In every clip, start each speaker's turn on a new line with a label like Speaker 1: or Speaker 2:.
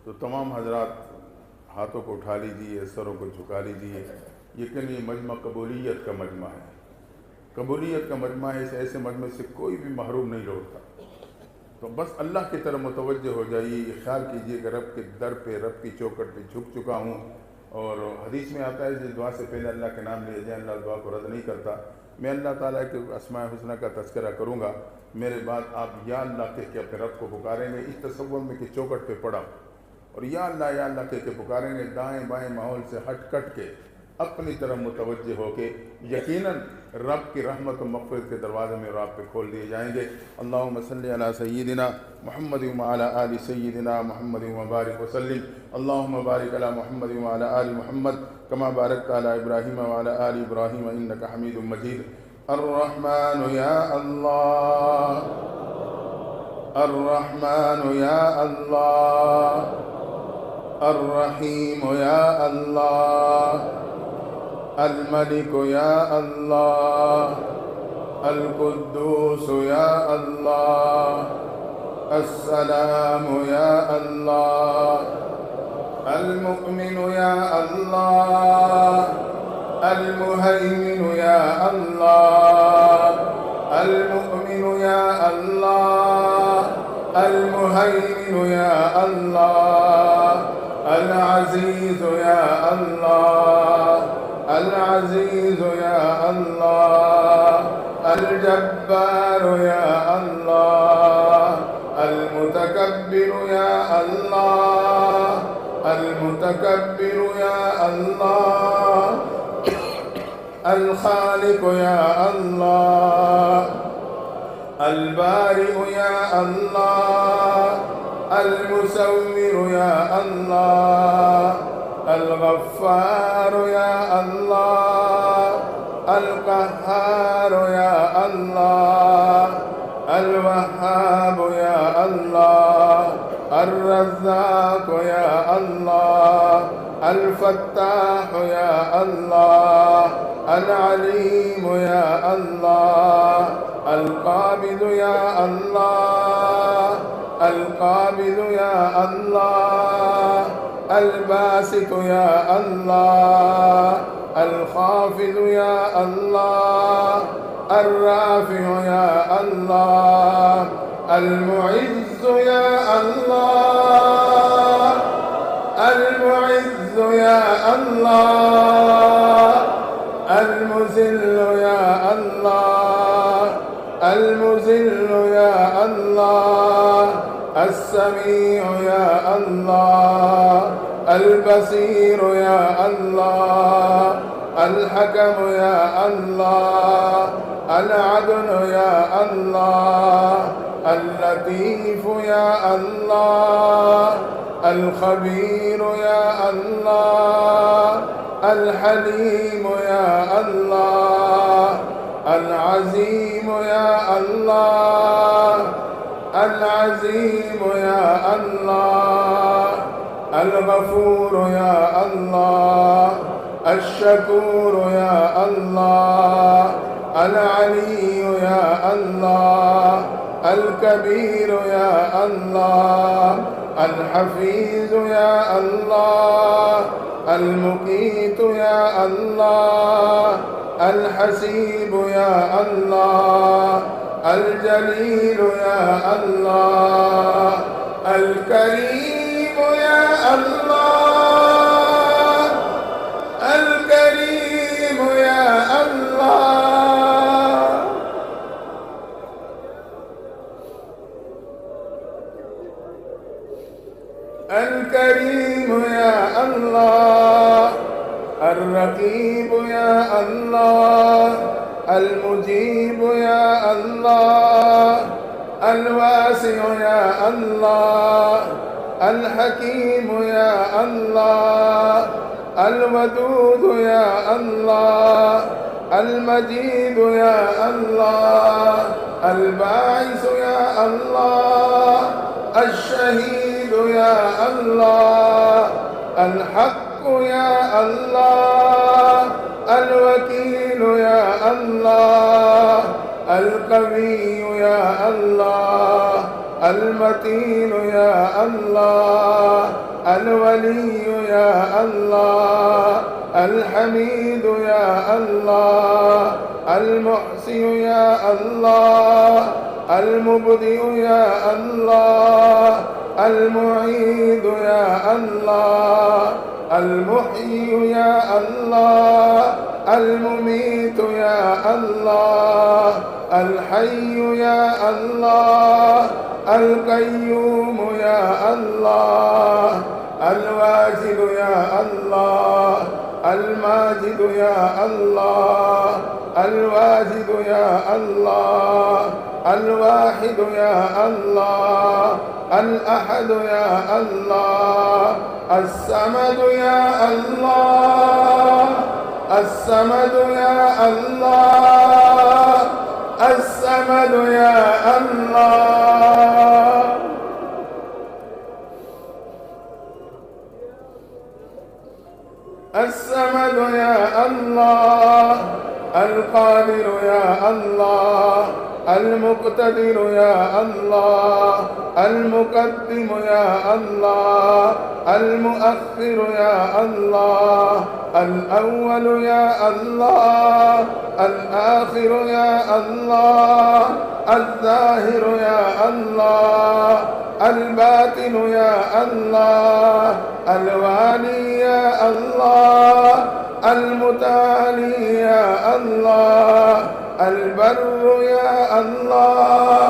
Speaker 1: تو تمام حضرات ہاتھوں کو اٹھا لیجیے، سروں کو جھکا لیجیے۔ یقین یہ مجمع قبولیت کا مجمع ہے، قبولیت کا مجمع ہے۔ اس ایسے مجمع سے کوئی بھی محروم نہیں لوٹتا۔ تو بس اللہ کی طرف متوجہ ہو جائیے، یہ خیال کیجیے کہ رب کے در پہ، رب کی چوکٹ پہ جھک چکا ہوں۔ اور حدیث میں آتا ہے جس دعا سے پہلے اللہ کے نام لیا جائے اللہ دعا کو رد نہیں کرتا۔ میں اللہ تعالیٰ کے اسماء حسنہ کا تذکرہ کروں گا، میرے بعد آپ یا اللہ کہہ کے اپنے رب کو پکاریں گے، اس تصور میں کہ چوکٹ پہ پڑا، اور یا اللہ کہہ کے پکاریں گے، دائیں بائیں ماحول سے ہٹ کٹ کے اپنی طرف متوجہ ہو کے یقیناً رب کی رحمت و مغفرت کے دروازے میں آپ پہ کھول دیے جائیں گے۔ اللہم صلی علی سیدنا محمد وعلی آل سیدنا محمد وبارک وسلم۔ اللہم بارک علی محمد وعلی آل محمد کما بارکت علی ابراہیم وعلی آل ابراہیم انک حمید مجید۔ الرحمن یا اللہ، الرحمن یا اللہ، الرحیم یا اللہ، الملک یا اللہ، القدوس یا اللہ، السلام یا اللہ، المؤمن یا اللہ، المہیمن یا اللہ، المؤمن یا اللہ، المہیمن یا اللہ، العزیز یا اللہ، العزیز یا اللہ، الجبار یا اللہ، المتکبر یا اللہ، المتکبر یا اللہ، الخالق یا اللہ، البارئ یا اللہ، المصور یا اللہ، الغفار یا اللہ، القہار یا اللہ، الوہاب یا اللہ، الرزاق یا اللہ، الفتاح یا اللہ، العلیم یا اللہ، القابض یا اللہ، القابض یا اللہ، الباسط یا اللہ، الخافض یا اللہ، الرافع یا اللہ، المعز یا اللہ، المعز یا اللہ، المذل یا اللہ، المذل یا اللہ، السمیع یا اللہ، البصیر یا اللہ، الحکم یا اللہ، العدل یا اللہ، اللطیف یا اللہ، الخبیر یا اللہ، الحلیم یا اللہ، العظیم یا اللہ، العظیم یا اللہ، الغفور یا اللہ، الشکور یا اللہ، العلی یا اللہ، الکبیر یا اللہ، الحفیظ یا اللہ، المقیت یا اللہ، الحسیب یا اللہ، الجلیل یا اللہ، الکریم یا اللہ، الکریم یا اللہ، الکریم یا اللہ، الرقیب یا اللہ، المجیب یا اللہ، الواسع یا اللہ، الحکیم یا اللہ، الودود یا اللہ، المجید یا اللہ، الباعث یا اللہ، الشہید یا اللہ، الحق یا اللہ، الوکیل یا اللہ، القوی یا اللہ، المتين يا الله، الولي يا الله، الحميد يا الله، المحسن يا الله، المبدئ يا الله، المعيد يا الله، المحيي يا الله، المميت يا الله، الحي يا الله، القيوم يا الله، الواجد يا الله، الماجد يا الله، الواجد يا الله، الواحد يا الله، الأحد يا الله، الصمد يا الله، الصمد يا الله، الصمد يا الله. الصمد يا الله، القادر يا الله، المقتدر يا الله، المقدم يا الله، المؤخر يا الله، الأول يا الله، الآخر يا الله، الظاهر يا الله، الباطن يا الله، الوالي يا الله، المتعالي يا الله، البر يا الله،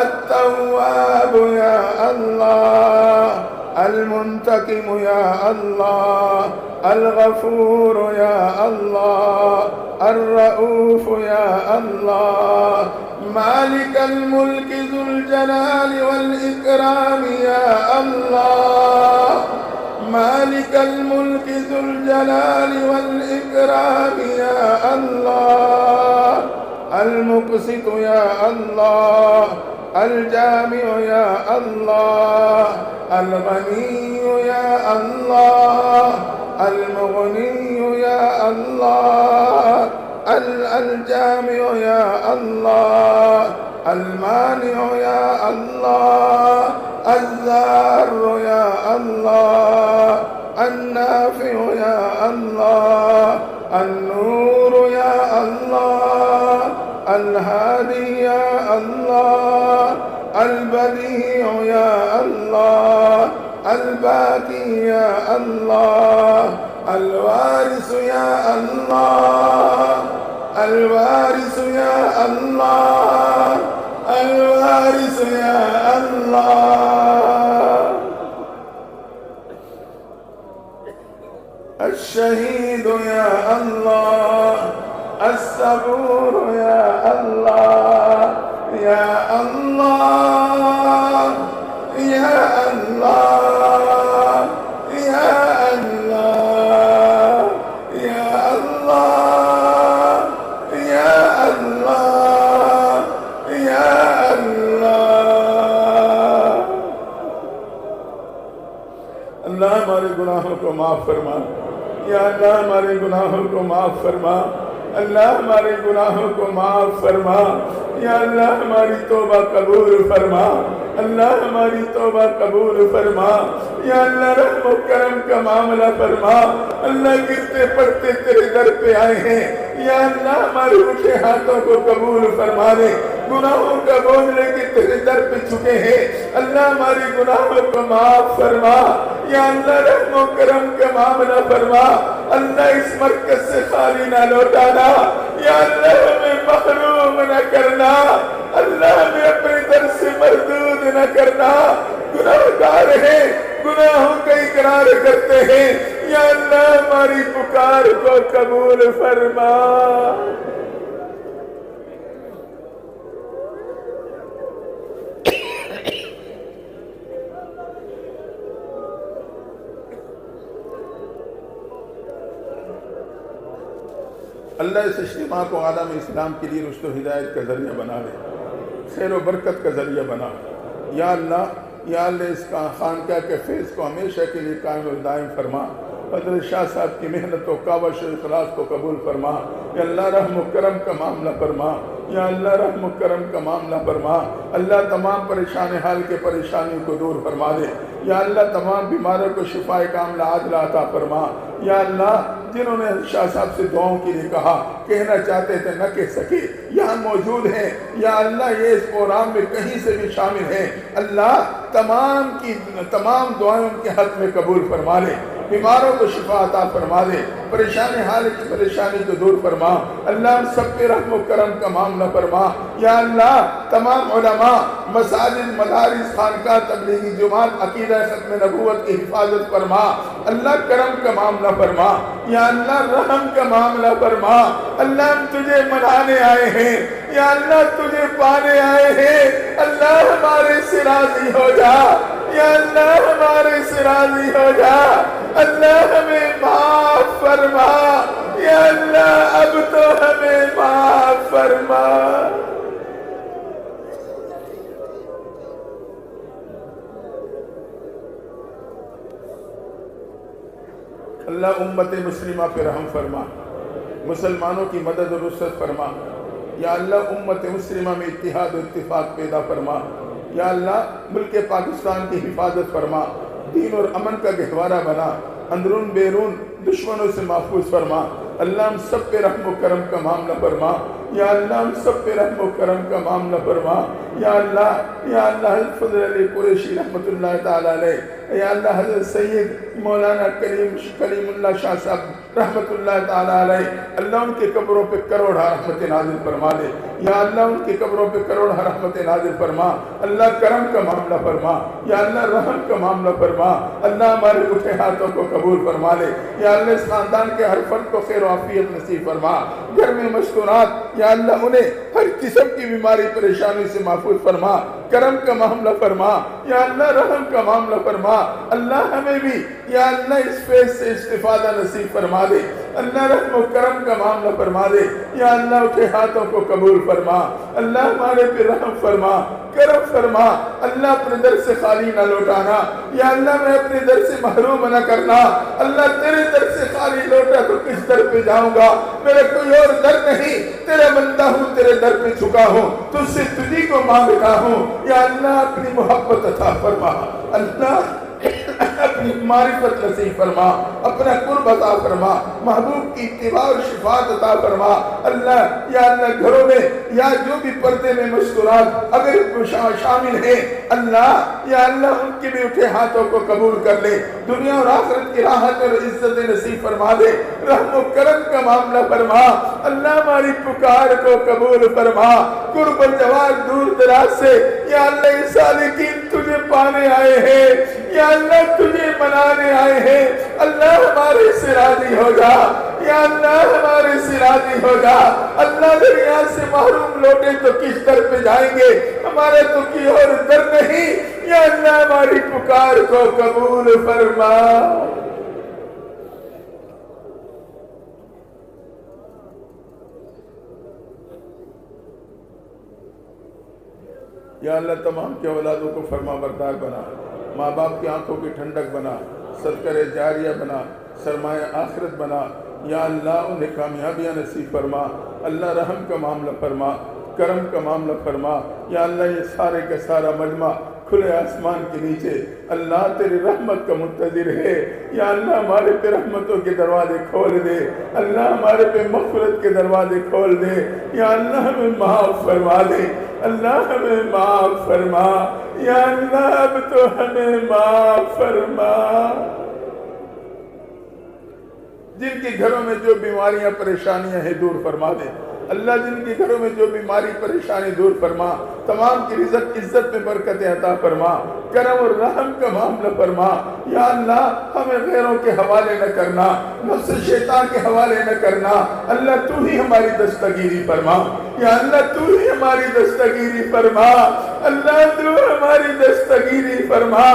Speaker 1: التواب يا الله، المنتقم يا الله، الغفور يا الله، الرؤوف يا الله، مالك الملك ذو الجلال والإكرام يا الله، مالك الملك ذو الجلال والإكرام يا الله، المقسط يا الله، الجامع يا الله، الغني يا الله، المغني يا الله، الجامع يا الله، المانع يا الله، الضار يا الله، النافع يا الله، النور يا الله، الهادي يا الله، البديع يا الله، الباقي يا الله، الوارث يا الله، الوارث يا الله، الوارث يا الله، الشهيد يا الله، الصبور يا الله، يا الله، يا الله، يا الله، يا الله، يا الله، يا الله. اللہ ہمارے گناہوں کو معاف فرما، یا اللہ ہمارے گناہوں کو معاف فرما، اللہ ہمارے گناہوں کو معاف فرما، یا اللہ ہماری توبہ قبول فرما، اللہ ہماری توبہ قبول فرما، یا اللہ رحم و کرم کا معاملہ فرما، اللہ گرتے پڑتے تیرے در پہ آئے ہیں، یا اللہ ہمارے اٹھے ہاتھوں کو قبول فرما لے، گناہوں کا بوجھ لے کے تیرے در پہ چکے ہیں، اللہ ہماری گناہوں کو معاف فرما، یا اللہ رحم و کرم کا معاملہ فرما، اللہ اس مرکز سے خالی نہ لوٹانا، یا اللہ ہمیں محروم نہ کرنا، اللہ ہمیں اپنے در سے مردود نہ کرنا، گناہگار ہیں، گناہوں کا اقرار کرتے ہیں، یا اللہ ہماری پکار کو قبول فرما۔ اللہ اس اجتماع کو عالم اسلام کے لیے رشد و ہدایت کا ذریعہ بنا لے، خیر و برکت کا ذریعہ بنا، یا اللہ اس کا خانقاہ کے فیض کو ہمیشہ کے لیے قائم و دائم فرما، حضرت شاہ صاحب کی محنت و کاوش و اخلاص کو قبول فرما، یا اللہ رحم و کرم کا معاملہ فرما، یا اللہ رحم و کرم کا معاملہ فرما، اللہ تمام پریشان حال کے پریشانیوں کو دور فرما دے، یا اللہ تمام بیماروں کو شفاء کاملہ عاجلہ عطا فرما، یا اللہ جنہوں نے شاہ صاحب سے دعاؤں کے لیے کہا، کہنا چاہتے تھے نہ کہہ سکے، یہاں موجود ہیں، یا اللہ یہ اس پروگرام میں کہیں سے بھی شامل ہیں، اللہ تمام دعائیں ان کے حق میں قبول فرما لے، بیماروں کو شفا عطا فرما دے، پریشان حال کی پریشانی کو دور فرما، اللہ ہم سب پہ رحم و کرم کا معاملہ فرما، یا اللہ تمام علماء، مساجد، مدارس، خانقاہ، تبلیغی جماعت، عقیدہ ختم نبوت کی حفاظت فرما، اللہ کرم کا معاملہ فرما، یا اللہ رحم کا معاملہ فرما، اللہ ہم تجھے منانے آئے ہیں، یا اللہ تجھے پانے آئے ہیں، اللہ ہمارے سے راضی ہو جا، یا اللہ ہمارے سے راضی ہو جا، اللہ ہمیں معاف فرما، یا اللہ اب تو ہمیں معاف فرما۔ اللہ امت مسلمہ پہ رحم فرما، مسلمانوں کی مدد و نصرت فرما، یا اللہ امت مسلمہ میں اتحاد و اتفاق پیدا فرما، یا اللہ ملک پاکستان کی حفاظت فرما، دین اور امن کا گہوارہ بنا، اندرون بیرون دشمنوں سے محفوظ فرما، اللہ ہم سب پہ رحم و کرم کا معاملہ فرما، یا اللہ ہم سب پہ رحم و کرم کا معاملہ فرما، یا اللہ حضرت فضل علی قریشی رحمت اللہ تعالیٰ علیہ، یا اللہ حضرت سید مولانا کلیم اللہ شاہ صاحب رحمت اللہ تعالیٰ علیہ، اللہ ان کے قبروں پہ کروڑ رحمت نازل فرما دے، یا اللہ ان کی قبروں پہ کروڑ رحمت نازل فرما، اللہ کرم کا معاملہ فرما، یا اللہ رحم کا معاملہ فرما، اللہ ہمارے اٹھے ہاتھوں کو قبول فرما لے، یا اللہ اس خاندان کے ہر فرد کو خیر و عافیت نصیب فرما، گھر میں مستورات یا اللہ انہیں ہر قسم کی بیماری پریشانی سے محفوظ فرما، کرم کا معاملہ فرما، یا اللہ رحم کا معاملہ فرما، اللہ ہمیں بھی یا اللہ اس فیض سے استفادہ نصیب فرما دے، اللہ رحم و کرم کا معاملہ فرما دے، یا اللہ اٹھے ہاتھوں کو قبول فرما، اللہ ہمارے پہ رحم فرما، کرم فرما، اللہ اپنے در سے خالی نہ لوٹانا، یا اللہ میں اپنے در سے محروم نہ کرنا، اللہ تیرے در سے خالی لوٹا تو کس در پہ جاؤں گا، میرا کوئی اور در نہیں، تیرا بندہ ہوں، تیرے در پہ جھکا ہوں، تجھ سے تجھی کو مانگتا ہوں، یا اللہ اپنی محبت عطا فرما، اللہ اپنی معرفت نصیب فرما، اپنا قرب عطا فرما، محبوب کی اتباع اور شفاعت عطا فرما، اللہ یا اللہ گھروں میں یا جو بھی پردے میں مستورات اگر شامل ہیں، اللہ یا اللہ ان کے بھی اٹھے ہاتھوں کو قبول کر لے، دنیا اور آخرت کی راحت اور عزت نصیب فرما دے، رحم و کرم کا معاملہ فرما، اللہ ہماری پکار کو قبول فرما، قرب جوار دور دراز سے یا اللہ یہ سالکین تجھے پانے آئے ہیں، یا اللہ تجھے منانے آئے ہیں، اللہ ہمارے سے راضی ہو جا، یا اللہ ہمارے سے راضی ہو جا، اللہ اگر یہاں سے محروم لوٹے تو کس در پہ جائیں گے، ہمارے تو کی اور در نہیں، یا اللہ ہماری پکار کو قبول فرما۔ یا اللہ تمام کے اولادوں کو فرما بردار بنا، ماں باپ کی آنکھوں کی ٹھنڈک بنا، صدقہ جاریہ بنا، سرمایہ آخرت بنا، یا اللہ انہیں کامیابیاں نصیب فرما، اللہ رحم کا معاملہ فرما، کرم کا معاملہ فرما، یا اللہ یہ سارے کا سارا مجمع کھلے آسمان کے نیچے اللہ تیری رحمت کا منتظر ہے، یا اللہ ہمارے پہ رحمتوں کے دروازے کھول دے، اللہ ہمارے پہ مغفرت کے دروازے کھول دے، یا اللہ ہمیں معاف فرما دے، اللہ ہمیں معاف فرما، یا اللہ اب تو ہمیں معاف فرما۔ جن کے گھروں میں جو بیماریاں پریشانیاں ہیں دور فرما دے، اللہ جن کے گھروں میں جو بیماری پریشانی دور فرما، تمام کی رزق عزت میں برکت عطا فرما، کرم اور رحم کا معاملہ فرما، یا اللہ ہمیں غیروں کے حوالے نہ کرنا، نفس شیطان کے حوالے نہ کرنا، اللہ تو ہی ہماری دستگیری فرما، یا اللہ تو ہی ہماری دستگیری فرما، اللہ تو ہماری دستگیری فرما،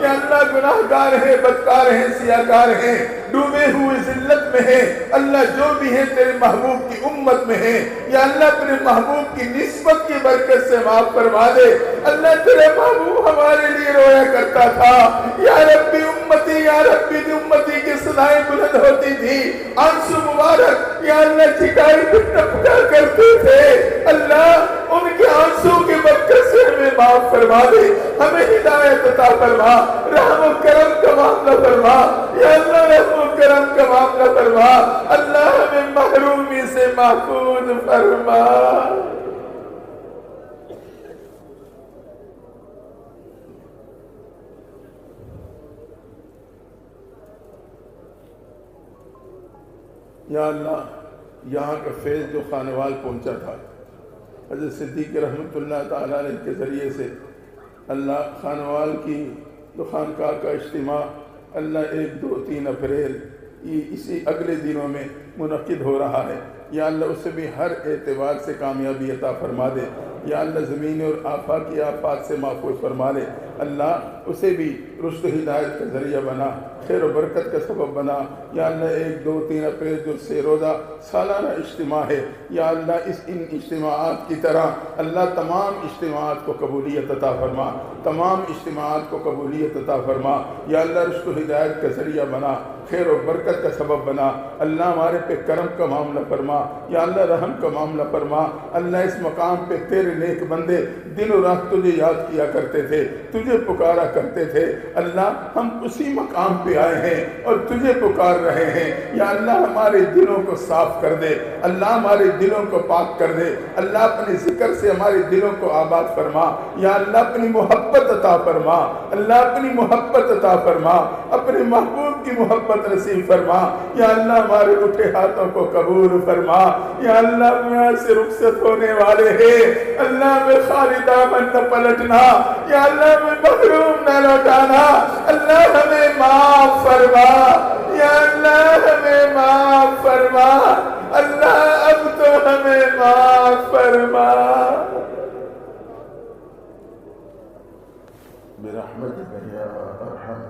Speaker 1: یا اللہ گناہگار ہیں، بدکار ہیں، سیاہکار ہیں، ڈوبے ہوئے ذلت میں ہیں، اللہ جو بھی ہیں تیرے محبوب کی امت میں ہیں، یا اللہ اپنے محبوب کی نسبت کی برکت سے معاف فرما دے، اللہ تیرے محبوب ہمارے لیے رویا کرتا تھا، یا ربی امتی یا ربی امتی روتی کی صدائیں بلند ہوتی تھی، آنسو مبارک یا اللہ چٹائی پہ ٹپکا کرتے تھے، اللہ ان کے آنسو کی برکت سے ہمیں معاف فرما دے، ہمیں ہدایت عطا فرما، رحم و کرم کا معاملہ فرما یا اللہ، رحم و کرم کا معاملہ فرما، اللہ ہمیں محرومی سے محفوظ فرما۔ یا اللہ یہاں کا فیض جو خانوال پہنچا تھا حضرت صدیق رحمت اللہ تعالیٰ علیہ کے ذریعے سے، اللہ خانوال کی جو خانقاہ کا اجتماع اللہ 1، 2، 3 اپریل اسی اگلے دنوں میں منعقد ہو رہا ہے، یا اللہ اسے بھی ہر اعتبار سے کامیابی عطا فرما دے، یا اللہ زمین اور آفاقی آفات سے محفوظ فرما دے، اللہ اسے بھی رشد و ہدایت کا ذریعہ بنا، خیر و برکت کا سبب بنا، یا اللہ 1، 2، 3 اپریل جو 6 روزہ سالانہ اجتماع ہے، یا اللہ ان اجتماعات کی طرح اللہ تمام اجتماعات کو قبولیت عطا فرما، تمام اجتماعات کو قبولیت عطا فرما، یا اللہ رشد و ہدایت کا ذریعہ بنا، خیر و برکت کا سبب بنا، اللہ ہمارے پہ کرم کا معاملہ فرما، یا اللہ رحم کا معاملہ فرما، اللہ اس مقام پہ تیرے نیک بندے دن و رات تجھے یاد کیا کرتے تھے، تجھے پکارا کرتے تھے، اللہ ہم اسی مقام پہ آئے ہیں اور تجھے پکار رہے ہیں، یا اللہ ہمارے دلوں کو صاف کر دے، اللہ ہمارے دلوں کو پاک کر دے، اللہ اپنے ذکر سے ہمارے دلوں کو آباد فرما، یا اللہ اپنی محبت عطا فرما، اللہ اپنی محبت عطا فرما، اپنے محبوب کی محبت نصیب فرما، یا اللہ ہمارے اٹھے ہاتھوں کو قبول فرما، یا اللہ یہاں سے رخصت ہونے والے ہیں، اللہ میں خالی دامن نہ پلٹنا، یا اللہ میں محروم نہ لوٹانا، اللہ ہمیں معاف فرما، یا اللہ ہمیں معاف فرما، اللہ اب تو ہمیں معاف فرما برحمتک یا ارحم